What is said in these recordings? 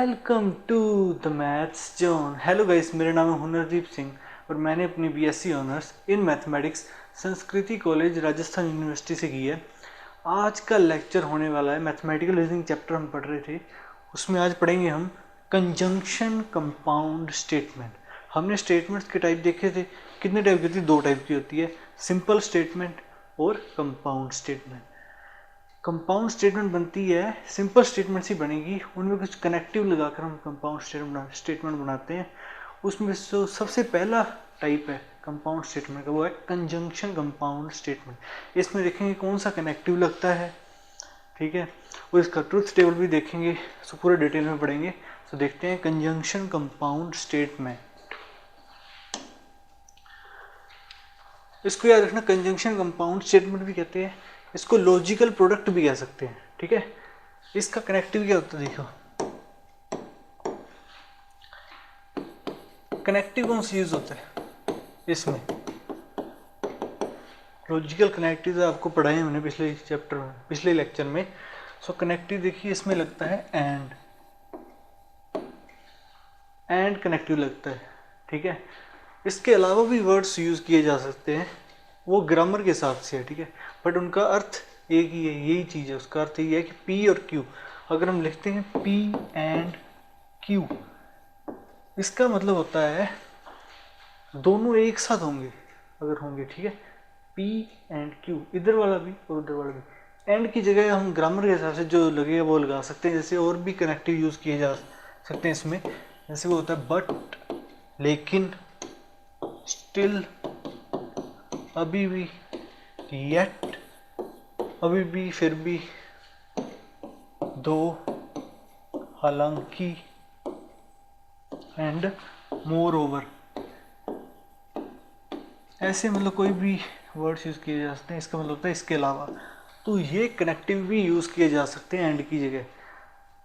Welcome to the maths zone. Hello guys, मेरा नाम है हुनरदीप सिंह और मैंने अपनी BSc honours in mathematics Sanskriti college Rajasthan university से की है। आज का लेक्चर होने वाला है मैथमेटिकल रीजनिंग चैप्टर हम पढ़ रहे थे, उसमें आज पढ़ेंगे हम कंजंक्शन कंपाउंड स्टेटमेंट। हमने स्टेटमेंट्स के टाइप देखे थे। कितने टाइप की होती है? दो टाइप की होती है, सिंपल स्टेटमेंट और कंपाउंड स्टेटमेंट। कंपाउंड स्टेटमेंट बनती है, सिंपल स्टेटमेंट ही बनेगी, उनमें कुछ कनेक्टिव लगाकर हम कंपाउंड स्टेटमेंट बनाते हैं। उसमें जो सबसे पहला टाइप है कंपाउंड स्टेटमेंट का, वो है कंजंक्शन कंपाउंड स्टेटमेंट। इसमें देखेंगे कौन सा कनेक्टिव लगता है, ठीक है, और इसका ट्रुथ टेबल भी देखेंगे, सो पूरे डिटेल में पढ़ेंगे। तो देखते हैं कंजंक्शन कंपाउंड स्टेटमेंट। इसको याद रखना, कंजंक्शन कंपाउंड स्टेटमेंट भी कहते हैं, इसको लॉजिकल प्रोडक्ट भी कह सकते हैं, ठीक है। इसका कनेक्टिव क्या होता है, देखो कनेक्टिव कौन सा यूज होता है इसमें। लॉजिकल कनेक्टिव आपको पढ़ाए हमने पिछले चैप्टर में, पिछले लेक्चर में। सो कनेक्टिव देखिए, इसमें लगता है एंड कनेक्टिव लगता है, ठीक है। इसके अलावा भी वर्ड्स यूज किए जा सकते हैं, वो ग्रामर के हिसाब से है, ठीक है, बट उनका अर्थ एक ही है, यही चीज़ है। उसका अर्थ यही है कि पी और क्यू, अगर हम लिखते हैं पी एंड क्यू, इसका मतलब होता है दोनों एक साथ होंगे, अगर होंगे, ठीक है, पी एंड क्यू, इधर वाला भी और उधर वाला भी। एंड की जगह हम ग्रामर के हिसाब से जो लगेगा वो लगा सकते हैं। जैसे और भी कनेक्टिव यूज किए जा सकते हैं इसमें, जैसे वो होता है बट, लेकिन, स्टिल, अभी भी, येट, अभी भी, फिर भी, दो, हालांकि, एंड मोर ओवर। ऐसे मतलब कोई भी वर्ड्स यूज किए जा सकते हैं, इसका मतलब होता है इसके अलावा। तो ये कनेक्टिव भी यूज किए जा सकते हैं एंड की जगह।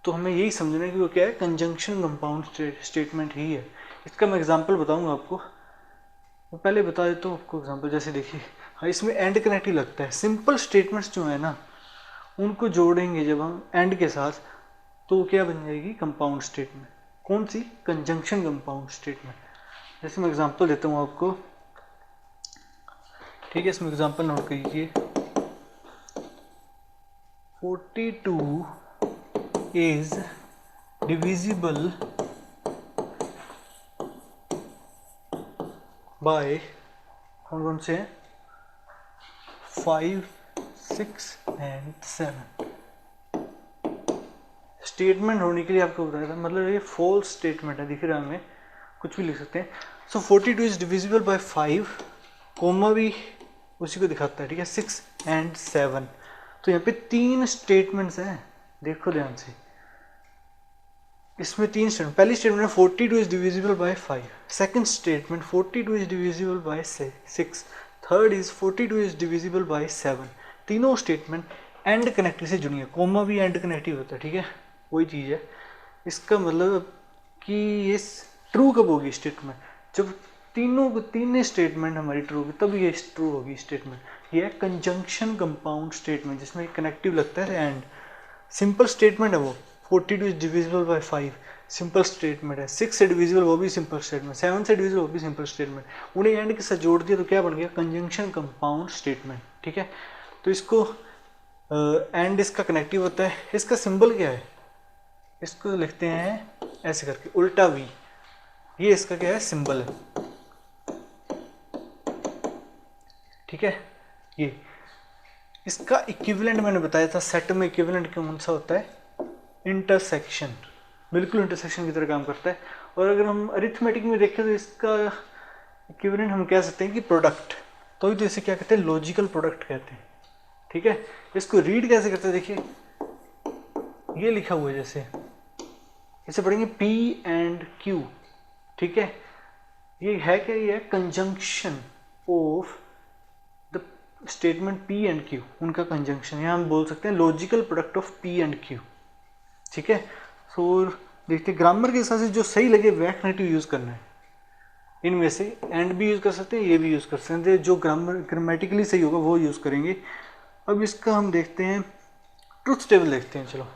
तो हमें यही समझना है कि वो क्या है, कंजंक्शन कंपाउंड स्टेटमेंट ही है। इसका मैं एग्जांपल बताऊंगा आपको, मैं पहले बता देता हूँ आपको एग्जांपल। जैसे देखिए, हाँ, इसमें एंड कनेक्टिव लगता है। सिंपल स्टेटमेंट्स जो है ना, उनको जोड़ेंगे जब हम एंड के साथ, तो क्या बन जाएगी, कंपाउंड स्टेटमेंट। कौन सी? Conjunction compound statement. जैसे मैं एग्जांपल देता हूँ आपको, ठीक है, इसमें एग्जांपल नोट कीजिए। 42 इज डिविजिबल बाय कौन से हैं, 5, 6 एंड 7। स्टेटमेंट होने के लिए आपको बताया था, मतलब ये फॉल्स स्टेटमेंट है, दिख रहा है, हमें कुछ भी लिख सकते हैं। सो 42 इज डिविजिबल बाय 5, कोमा भी उसी को दिखाता है, ठीक है, 6 एंड 7। तो यहाँ पे तीन स्टेटमेंट्स हैं, देखो ध्यान से। इसमें तीन स्टेटमेंट, पहली statement 42 is divisible by 5, second statement 42 is divisible by 6, third is 42 is divisible by 7। तीनों स्टेटमेंट एंड कनेक्टिव से जुड़ी है, कोमा भी एंड कनेक्टिव होता है, ठीक है, वही चीज़ है। इसका मतलब कि ये ट्रू कब होगी स्टेटमेंट, जब तीन स्टेटमेंट हमारी ट्रू होगी, तब ये ट्रू होगी स्टेटमेंट। ये है कंजंक्शन कंपाउंड स्टेटमेंट, जिसमें कनेक्टिव लगता है एंड। सिंपल स्टेटमेंट है वो, 42 is divisible by 5 simple statement है, 6 से डिविजिबल वो भी सिंपल स्टेटमेंट, 7 से डिविजिबल वो भी सिंपल स्टेटमेंट। उन्हें एंड के साथ जोड़ दिया तो क्या बन गया, कंजंक्शन कंपाउंड स्टेटमेंट, ठीक है। तो इसको एंड इसका कनेक्टिव होता है। इसका सिंबल क्या है, इसको लिखते हैं ऐसे करके, उल्टा वी, ये इसका क्या है, सिंबल है, ठीक है। ये इसका इक्विवेलेंट मैंने बताया था, सेट में इक्विवेलेंट कौन सा होता है, इंटरसेक्शन, बिल्कुल इंटरसेक्शन की तरह काम करता है। और अगर हम अरिथमेटिक में देखें तो इसका इक्विवेलेंट हम कह सकते हैं कि प्रोडक्ट, तो इसे क्या कहते हैं, लॉजिकल प्रोडक्ट कहते हैं, ठीक है। इसको रीड कैसे करते हैं, देखिए ये लिखा हुआ है, जैसे इसे पढ़ेंगे P एंड Q, ठीक है। ये है क्या, ये है conjunction of the statement P and Q, उनका कंजंक्शन, यहाँ हम बोल सकते हैं logical product of P and Q, ठीक है। सो देखते ग्रामर के हिसाब से जो सही लगे वह कनेक्टिव यूज करना है। इनमें से एंड भी यूज कर सकते हैं, ये भी यूज कर सकते हैं, जो ग्रामेटिकली सही होगा वो यूज करेंगे। अब इसका हम देखते हैं ट्रुथ टेबल, देखते हैं, चलो।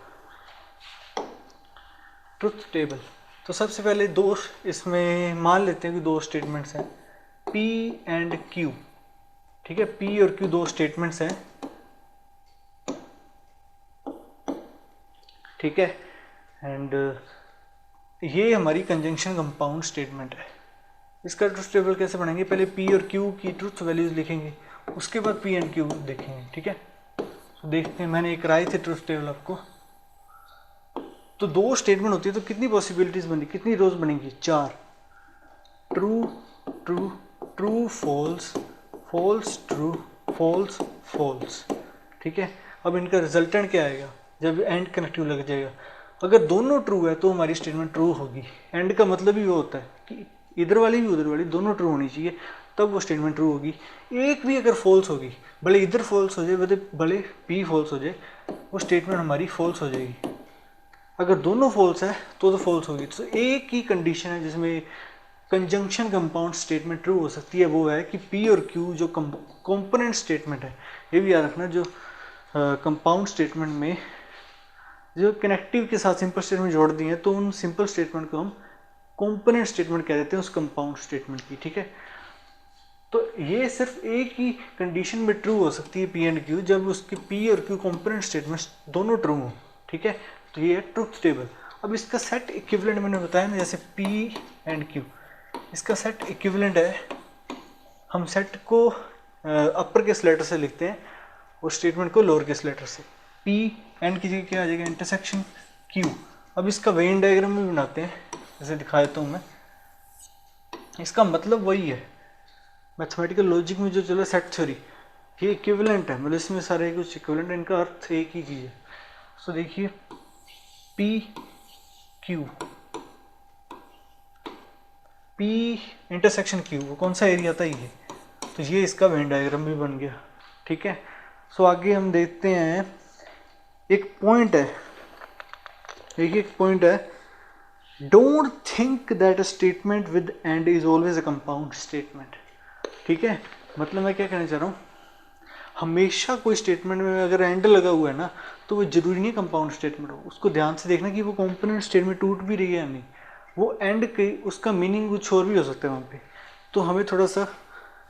Truth table. तो सबसे पहले दो, इसमें मान लेते हैं कि दो स्टेटमेंट्स हैं P एंड Q, ठीक है। P और Q दो स्टेटमेंट्स हैं, ठीक है। एंड ये हमारी कंजंक्शन कंपाउंड स्टेटमेंट है। इसका ट्रुथ टेबल कैसे बनाएंगे, पहले P और Q की ट्रुथ वैल्यूज लिखेंगे, उसके बाद P एंड Q देखेंगे, ठीक है। तो देखते हैं, मैंने एक कराई थी ट्रुथ टेबल आपको। तो दो स्टेटमेंट होती है तो कितनी पॉसिबिलिटीज बनी, कितनी रोज बनेंगी, 4। True true true false false true false false, ठीक है। अब इनका रिजल्टेंट क्या आएगा, जब एंड कनेक्टिव लग जाएगा, अगर दोनों ट्रू है तो हमारी स्टेटमेंट ट्रू होगी। एंड का मतलब ही वो होता है कि इधर वाली भी उधर वाली दोनों ट्रू होनी चाहिए, तब वो स्टेटमेंट ट्रू होगी। एक भी अगर फॉल्स होगी, भले इधर फॉल्स हो जाए भले P फॉल्स हो जाए, वो स्टेटमेंट हमारी फॉल्स हो जाएगी। अगर दोनों फॉल्स है तो फॉल्स होगी। तो एक ही कंडीशन है जिसमें कंजंक्शन कंपाउंड स्टेटमेंट ट्रू हो सकती है, वो है कि P और Q जो कंपोनेंट स्टेटमेंट है, ये भी याद रखना, जो कंपाउंड स्टेटमेंट में जो कनेक्टिव के साथ सिंपल स्टेटमेंट जोड़ दिए हैं, तो उन सिंपल स्टेटमेंट को हम कंपोनेंट स्टेटमेंट कह देते हैं उस कंपाउंड स्टेटमेंट की, ठीक है। तो ये सिर्फ एक ही कंडीशन में ट्रू हो सकती है P एंड Q, जब उसकी P और Q कंपोनेंट स्टेटमेंट दोनों ट्रू हो, ठीक है। तो ये है ट्रुथ टेबल। अब इसका सेट इक्विवेलेंट मैंने बताया ना, जैसे P एंड Q, इसका सेट इक्विवेलेंट है, हम सेट को अपर केस लेटर से लिखते हैं और स्टेटमेंट को लोअर केस लेटर से। P एंड की जगह क्या आ जाएगा, इंटरसेक्शन Q। अब इसका वेन डायग्राम भी बनाते हैं, जैसे दिखा देता हूँ मैं। इसका मतलब वही है, मैथमेटिकल लॉजिक में जो चला सेट थ्योरी, ये इक्विवेलेंट है, मतलब इसमें सारे कुछ इक्विवेलेंट, इनका अर्थ एक ही चीज़ है। तो देखिए P Q, P intersection Q, वो कौन सा एरिया था ये, तो ये इसका वेन डायग्राम भी बन गया, ठीक है। सो आगे हम देखते हैं, एक पॉइंट है, एक पॉइंट है, don't think that a statement with and is always a compound statement, ठीक है। मतलब मैं क्या कहना चाह रहा हूँ, हमेशा कोई स्टेटमेंट में अगर एंड लगा हुआ है ना, तो वो जरूरी नहीं कंपाउंड स्टेटमेंट हो। उसको ध्यान से देखना कि वो कंपोनेंट स्टेटमेंट टूट भी रही है या नहीं, वो एंड के उसका मीनिंग कुछ और भी हो सकता है वहाँ पे, तो हमें थोड़ा सा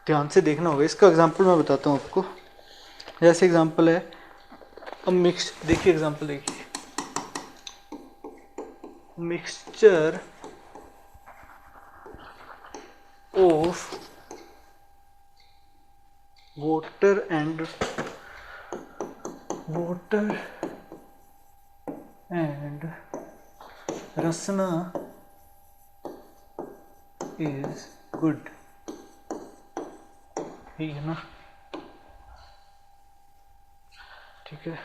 ध्यान से देखना होगा। इसका एग्जांपल मैं बताता हूँ आपको, जैसे एग्जांपल है, अब मिक्स, देखिए एग्जांपल देखिए, mixture of water and rasna is good, ठीक है ना, ठीक है।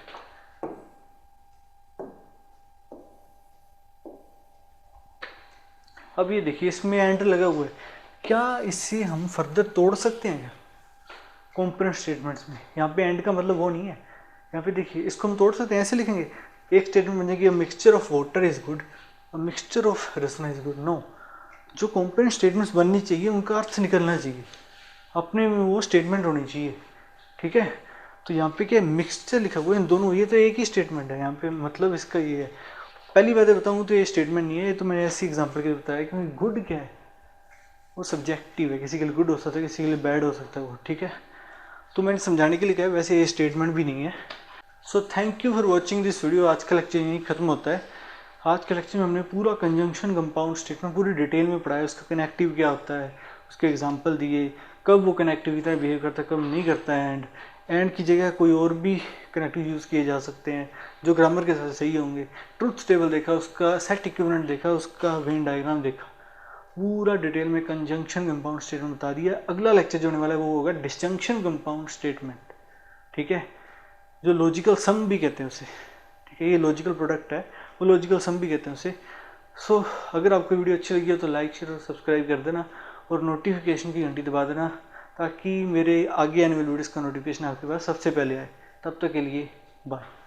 अब ये देखिए, इसमें एंड लगा हुआ है, क्या इससे हम फर्दर तोड़ सकते हैं क्या कंपोनेंट स्टेटमेंट्स में। यहाँ पे एंड का मतलब वो नहीं है, यहाँ पे देखिए इसको हम तोड़ सकते हैं, ऐसे लिखेंगे, एक स्टेटमेंट बन जाएगी, mixture of water is good, mixture of Rasna is good. No, जो कंपोनेंट स्टेटमेंट्स बननी चाहिए उनका अर्थ निकलना चाहिए, अपने में वो स्टेटमेंट होनी चाहिए, ठीक है। तो यहाँ पे क्या मिक्सचर लिखा हुआ है, इन दोनों, ये तो एक ही स्टेटमेंट है यहाँ पे, मतलब इसका ये है। पहली बात बताऊँ तो ये स्टेटमेंट नहीं है, ये तो मैंने ऐसी एग्जाम्पल के बताया, क्योंकि गुड क्या है, वो सब्जेक्टिव है, किसी के लिए गुड हो सकता है, किसी के लिए बैड हो सकता है वो, ठीक है। तो मैंने समझाने के लिए कहा, वैसे ये स्टेटमेंट भी नहीं है। So thank you for watching this video. आज का लेक्चर यहीं खत्म होता है। आज के लेक्चर में हमने पूरा कंजंक्शन कंपाउंड स्टेटमेंट पूरी डिटेल में पढ़ाया, उसका कनेक्टिव क्या होता है, उसके एग्जांपल दिए, कब वो कनेक्टिव की तरह बिहेव करता है, कब नहीं करता है, एंड की जगह कोई और भी कनेक्टिव यूज़ किए जा सकते हैं जो ग्रामर के साथ सही होंगे। ट्रुथ टेबल देखा, उसका सेट इक्विवेलेंट देखा, उसका वेन डायग्राम देखा, पूरा डिटेल में कंजंक्शन कंपाउंड स्टेटमेंट बता दिया। अगला लेक्चर जो होने वाला है वो होगा डिसजंक्शन कंपाउंड स्टेटमेंट, ठीक है, जो लॉजिकल सम भी कहते हैं उसे, ठीक है। ये लॉजिकल प्रोडक्ट है, वो लॉजिकल सम भी कहते हैं उसे। सो अगर आपको वीडियो अच्छी लगी हो तो लाइक शेयर और सब्सक्राइब कर देना, और नोटिफिकेशन की घंटी दबा देना, ताकि मेरे आगे आने वाले वीडियोज़ का नोटिफिकेशन आपके पास सबसे पहले आए। तब तक के लिए बाय।